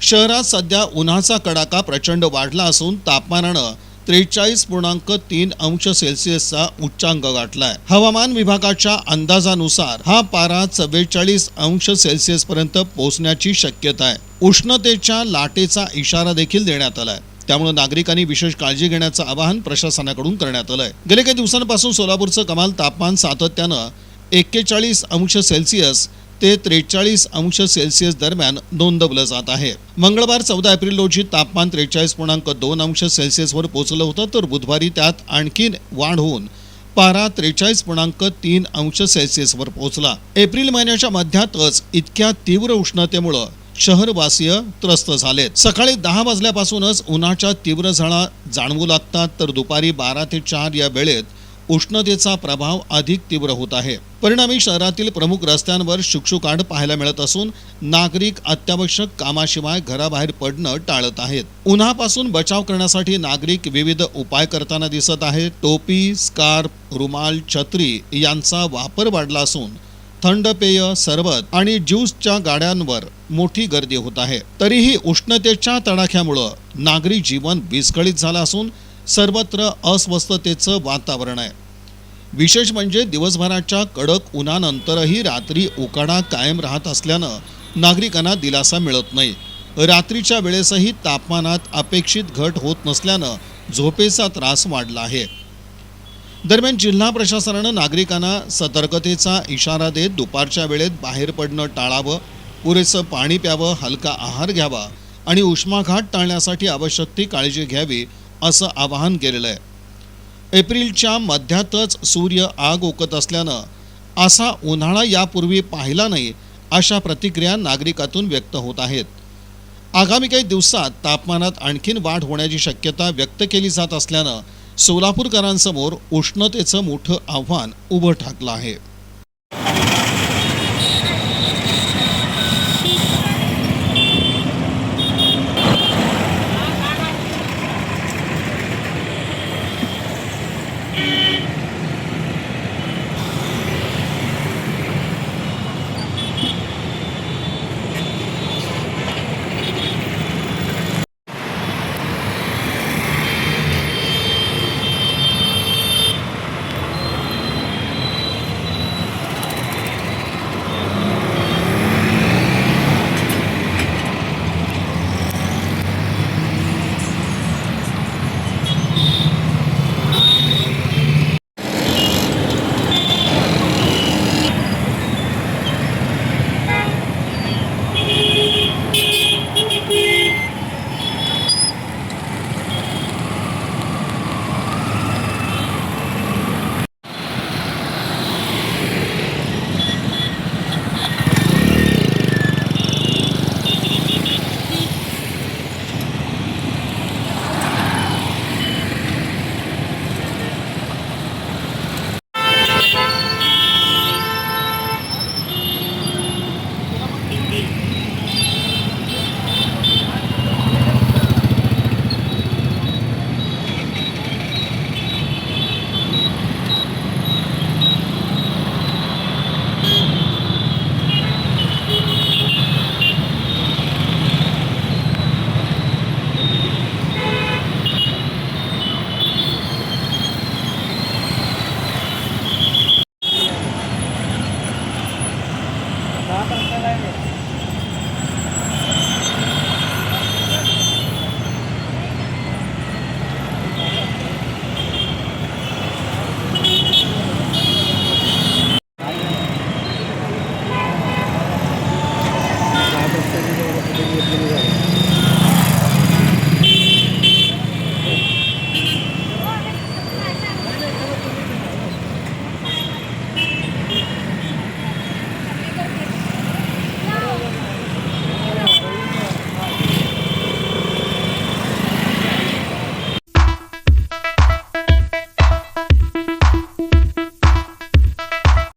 शहरात सध्या उन्हाचा कडाका प्रचंड वाढला असून तापमानानं 43.3 अंश सेल्सिअसचा उच्चांक गाठलाय। हवामान विभागाच्या अंदाजानुसार हा पारा 44 अंश सेल्सिअस पर्यंत पोहोचण्याची शक्यता आहे। उष्णतेच्या लाटेचा इशारा देखील देण्यात आलाय। त्यामुळे नागरिकांनी विशेष काळजी घेण्याचं आवाहन प्रशासनाकडून करण्यात आलंय। गेल्या काही दिवसांपासून सोलापूरचं कमाल तापमान सातत्यानं 41 अंश सेल्सिअस ते 43 अंश सेल्सिअस दरम्यान नोंदवलं जात आहे। मंगळवार 14 एप्रिल रोजी तापमान 43.2 अंश सेल्सिअसवर पोहोचलं होतं, तर बुधवारी त्यात आणखी वाढ होऊन पारा 43.3 अंश सेल्सिअसवर पोहोचला। एप्रिल महिन्याच्या मध्यातच इतक्या तीव्र उष्णतेमुळे शहरवासीय त्रस्त झालेत। सकाळी 10 वाजल्यापासूनच उन्हाच्या तीव्र झळा जाणवू लागतात, तर दुपारी 12 ते 4 या वेळेत उष्णतेचा प्रभाव अधिक तीव्र होत आहे। परिणामी शहरातील प्रमुख रस्त्यांवर शुकशुकाट पाहायला मिळत असून नागरिक अत्यावश्यक कामाशिवाय घराबाहेर पडणं टाळत आहेत। उन्हापासून बचाव करण्यासाठी नागरिक विविध उपाय करताना दिसत आहेत। टोपी, स्कार्फ, रुमाल, छत्री यांचा वापर वाढला असून थंड पेय, सरबत आणि ज्यूसच्या गाड्यांवर मोठी गर्दी होत आहे। तरीही उष्णतेच्या तडाख्यामुळे नागरी जीवन विस्कळीत झालं असून सर्वत्र अस्वस्थतेचं वातावरण आहे। विशेष म्हणजे दिवसभराच्या कडक उन्हानंतरही रात्री उकाडा कायम राहत असल्यानं नागरिकांना दिलासा मिळत नाही। रात्रीच्या वेळेसही तापमानात अपेक्षित घट होत नसल्यानं झोपेचा त्रास वाढला आहे। दरम्यान जिल्हा प्रशासनानं नागरिकांना सतर्कतेचा इशारा देत दुपारच्या वेळेत बाहेर पडणं टाळावं, पुरेसं पाणी प्यावं, हलका आहार घ्यावा आणि उष्माघात टाळण्यासाठी आवश्यक ती काळजी घ्यावी असं आवाहन केलेलं आहे। एप्रिलच्या मध्यातच सूर्य आग ओकत असल्यानं असा उन्हाळा यापूर्वी पाहिला नाही, अशा प्रतिक्रिया नागरिकातून व्यक्त होत आहेत। आगामी काही दिवसात तापमानात आणखीन वाढ होण्याची शक्यता व्यक्त केली जात असल्यानं सोलापूरकरांसमोर उष्णतेचं मोठं आव्हान उभं ठाकलं आहे।